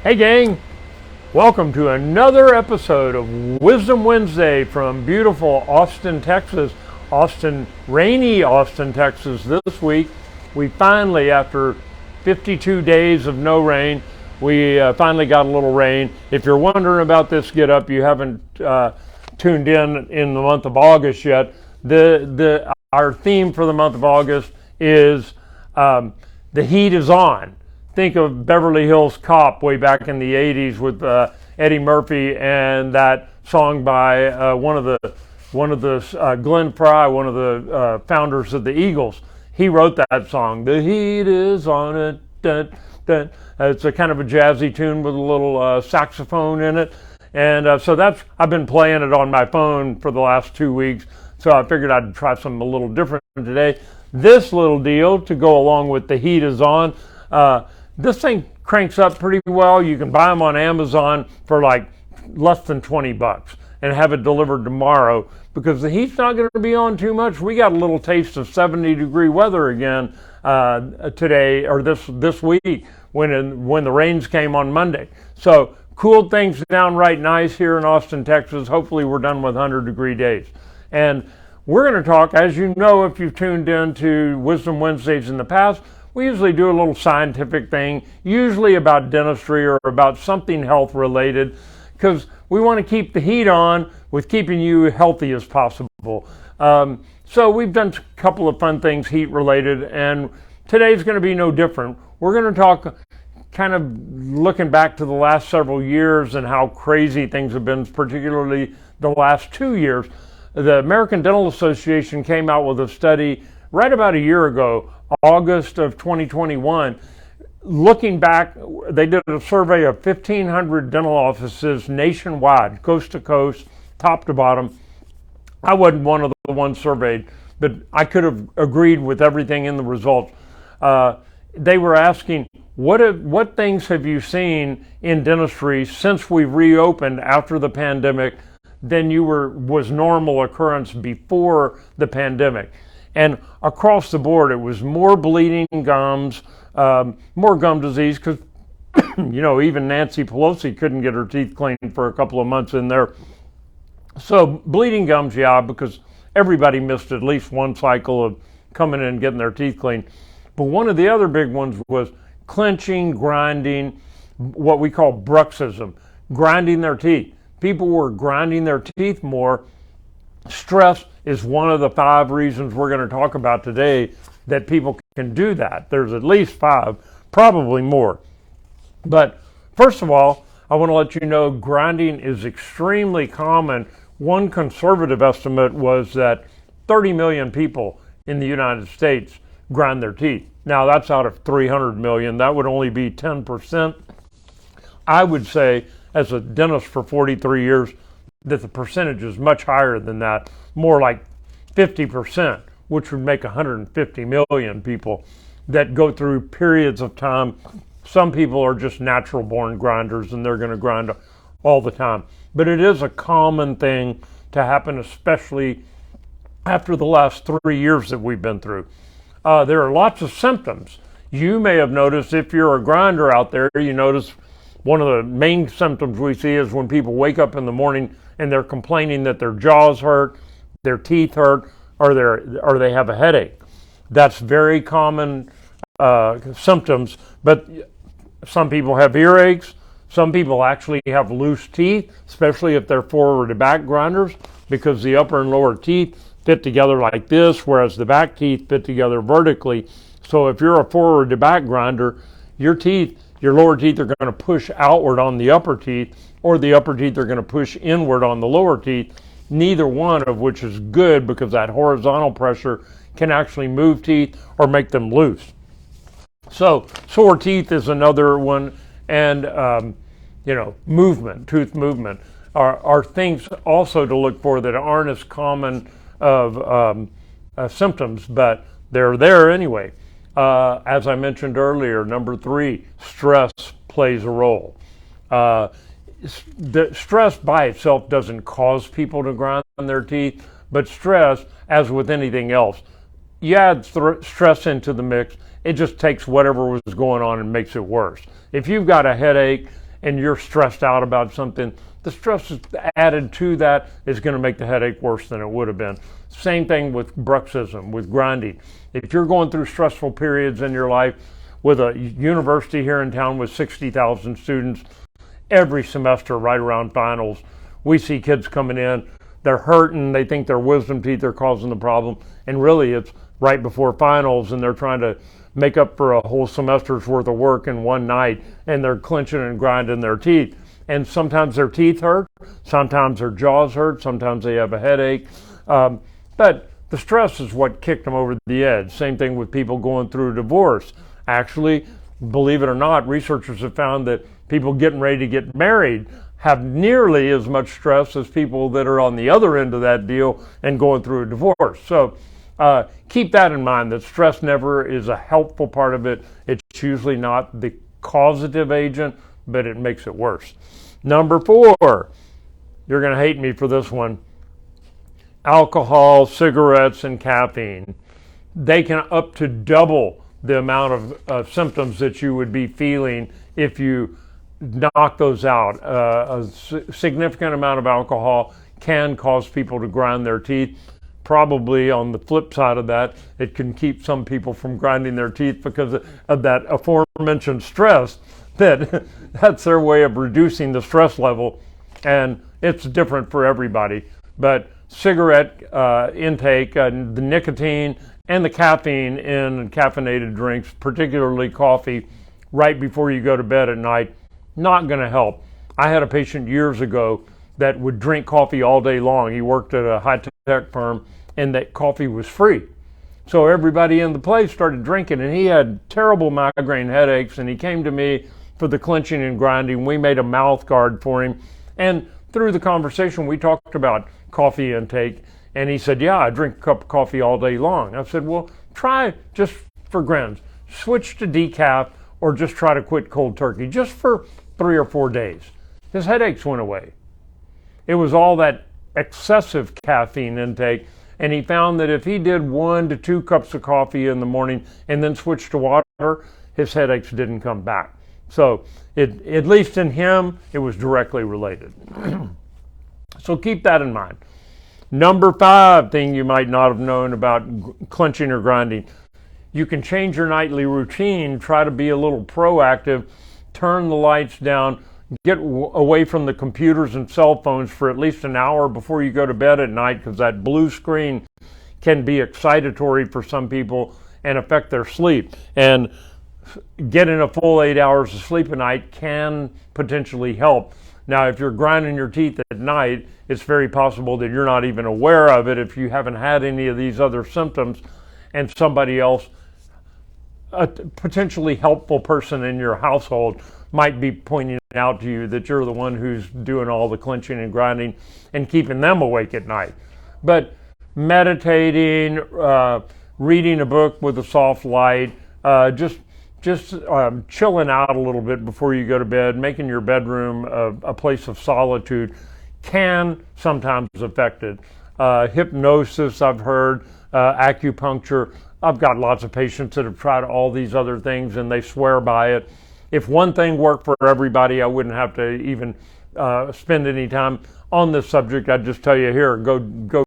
Hey gang, welcome to another episode of Wisdom Wednesday from beautiful Austin, Texas. Rainy Austin, Texas this week. We finally, after 52 days of no rain, we finally got a little rain. If you're wondering about this get up, you haven't tuned in the month of August yet. Our theme for the month of August is the heat is on. Think of Beverly Hills Cop way back in the 80s with Eddie Murphy and that song by one of the Glenn Frey, one of the founders of the Eagles. He wrote that song. The heat is on it. Dun, dun. It's a kind of a jazzy tune with a little saxophone in it, and I've been playing it on my phone for the last 2 weeks. So I figured I'd try something a little different today. This little deal to go along with the heat is on. This thing cranks up pretty well. You can buy them on Amazon for like less than $20 and have it delivered tomorrow because the heat's not going to be on too much. We got a little taste of 70-degree weather again today or this week when the rains came on Monday. So cooled things down right nice here in Austin, Texas. Hopefully we're done with 100-degree days. And we're going to talk, as you know, if you've tuned in to Wisdom Wednesdays in the past, we usually do a little scientific thing, usually about dentistry or about something health related, because we want to keep the heat on with keeping you healthy as possible. So we've done a couple of fun things heat related, and today's going to be no different. We're going to talk kind of looking back to the last several years and how crazy things have been, particularly the last 2 years. The American Dental Association came out with a study right about a year ago, August of 2021. Looking back, they did a survey of 1,500 dental offices nationwide, coast to coast, top to bottom. I wasn't one of the ones surveyed, but I could have agreed with everything in the results. They were asking, what things have you seen in dentistry since we reopened after the pandemic than was normal occurrence before the pandemic? And across the board, it was more bleeding gums, more gum disease, because, even Nancy Pelosi couldn't get her teeth cleaned for a couple of months in there. So bleeding gums, yeah, because everybody missed at least one cycle of coming in and getting their teeth cleaned. But one of the other big ones was clenching, grinding, what we call bruxism, grinding their teeth. People were grinding their teeth more. Stress is one of the 5 reasons we're going to talk about today that people can do that. There's at least 5, probably more. But first of all, I want to let you know grinding is extremely common. One conservative estimate was that 30 million people in the United States grind their teeth. Now that's out of 300 million. That would only be 10%. I would say, as a dentist for 43 years, that the percentage is much higher than that, more like 50%, which would make 150 million people that go through periods of time. Some people are just natural born grinders and they're going to grind all the time. But it is a common thing to happen, especially after the last 3 years that we've been through. There are lots of symptoms. You may have noticed, if you're a grinder out there, you notice one of the main symptoms we see is when people wake up in the morning and they're complaining that their jaws hurt, their teeth hurt, or they have a headache. That's very common symptoms, but some people have earaches. Some people actually have loose teeth, especially if they're forward to back grinders, because the upper and lower teeth fit together like this, whereas the back teeth fit together vertically. So if you're a forward to back grinder, your lower teeth are going to push outward on the upper teeth, or the upper teeth are going to push inward on the lower teeth, neither one of which is good because that horizontal pressure can actually move teeth or make them loose. So sore teeth is another one, and tooth movement are things also to look for that aren't as common of symptoms, but they're there anyway. As I mentioned earlier, number 3, stress plays a role. The stress by itself doesn't cause people to grind their teeth, but stress, as with anything else, you add stress into the mix, it just takes whatever was going on and makes it worse. If you've got a headache and you're stressed out about something, the stress added to that is going to make the headache worse than it would have been. Same thing with bruxism, with grinding. If you're going through stressful periods in your life, with a university here in town with 60,000 students, every semester right around finals, we see kids coming in, they're hurting, they think their wisdom teeth are causing the problem, and really it's right before finals and they're trying to make up for a whole semester's worth of work in one night, and they're clenching and grinding their teeth. And sometimes their teeth hurt, sometimes their jaws hurt, sometimes they have a headache. But the stress is what kicked them over the edge. Same thing with people going through a divorce. Actually, believe it or not, researchers have found that people getting ready to get married have nearly as much stress as people that are on the other end of that deal and going through a divorce. So keep that in mind, that stress never is a helpful part of it. It's usually not the causative agent, but it makes it worse. Number 4, you're going to hate me for this one. Alcohol, cigarettes, and caffeine. They can up to double the amount of symptoms that you would be feeling if you knock those out. A significant amount of alcohol can cause people to grind their teeth. Probably on the flip side of that, it can keep some people from grinding their teeth because of that aforementioned stress. That's their way of reducing the stress level, and it's different for everybody. But cigarette intake, the nicotine and the caffeine in caffeinated drinks, particularly coffee, right before you go to bed at night, not going to help. I had a patient years ago that would drink coffee all day long. He worked at a high-tech firm, and that coffee was free. So everybody in the place started drinking, and he had terrible migraine headaches, and he came to me for the clenching and grinding. We made a mouth guard for him, and through the conversation we talked about coffee intake, and he said, yeah, I drink a cup of coffee all day long. I said, well, try, just for grins, switch to decaf, or just try to quit cold turkey just for 3 or 4 days. His headaches went away. It was all that excessive caffeine intake, and he found that if he did 1 to 2 cups of coffee in the morning and then switched to water, his headaches didn't come back. So at least in him, it was directly related. So keep that in mind. Number 5 thing you might not have known about clenching or grinding. You can change your nightly routine, try to be a little proactive, turn the lights down, get away from the computers and cell phones for at least an hour before you go to bed at night, because that blue screen can be excitatory for some people and affect their sleep. And getting a full 8 hours of sleep a night can potentially help. Now, if you're grinding your teeth at night, it's very possible that you're not even aware of it if you haven't had any of these other symptoms, and somebody else, a potentially helpful person in your household, might be pointing out to you that you're the one who's doing all the clenching and grinding and keeping them awake at night. But meditating, reading a book with a soft light, just chilling out a little bit before you go to bed, making your bedroom a place of solitude can sometimes affect it. Hypnosis, I've heard, acupuncture. I've got lots of patients that have tried all these other things and they swear by it. If one thing worked for everybody, I wouldn't have to even spend any time on this subject. I'd just tell you, here, go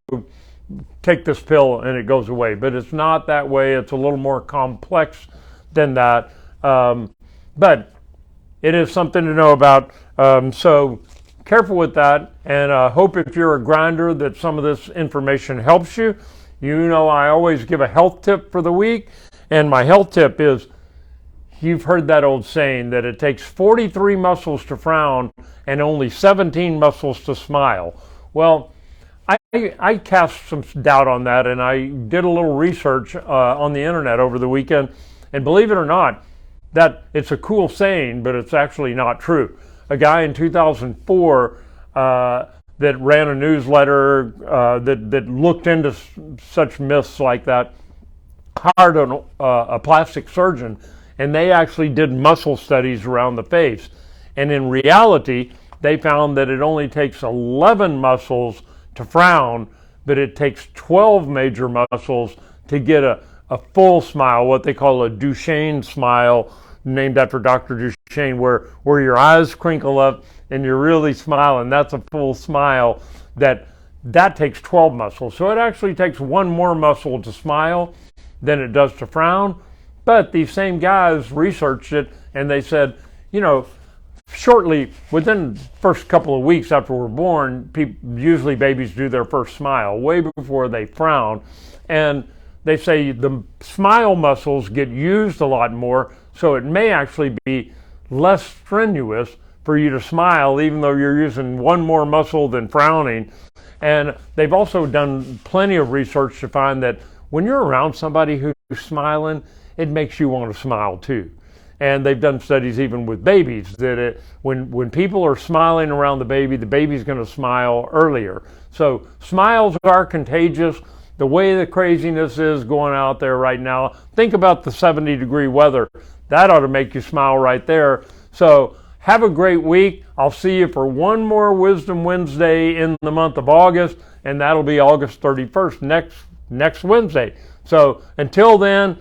take this pill and it goes away. But it's not that way. It's a little more complex than that. But it is something to know about. So careful with that. And I hope if you're a grinder that some of this information helps you. You know, I always give a health tip for the week. And my health tip is, you've heard that old saying that it takes 43 muscles to frown and only 17 muscles to smile. Well, I cast some doubt on that, and I did a little research on the internet over the weekend, and believe it or not, that it's a cool saying, but it's actually not true. A guy in 2004 that ran a newsletter that looked into such myths like that hired a plastic surgeon, and they actually did muscle studies around the face. And in reality, they found that it only takes 11 muscles to frown, but it takes 12 major muscles to get a full smile, what they call a Duchenne smile, named after Dr. Duchesne, where your eyes crinkle up and you're really smiling. That's a full smile. That takes 12 muscles. So it actually takes one more muscle to smile than it does to frown. But these same guys researched it, and they said, shortly, within the first couple of weeks after we're born, usually babies do their first smile, way before they frown. And they say the smile muscles get used a lot more, so it may actually be less strenuous for you to smile, even though you're using one more muscle than frowning. And they've also done plenty of research to find that when you're around somebody who's smiling, it makes you want to smile too. And they've done studies even with babies that when people are smiling around the baby's going to smile earlier. So smiles are contagious. The way the craziness is going out there right now, think about the 70-degree weather. That ought to make you smile right there. So have a great week. I'll see you for one more Wisdom Wednesday in the month of August, and that'll be August 31st, next Wednesday. So until then,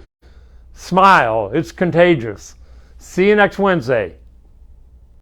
smile. It's contagious. See you next Wednesday.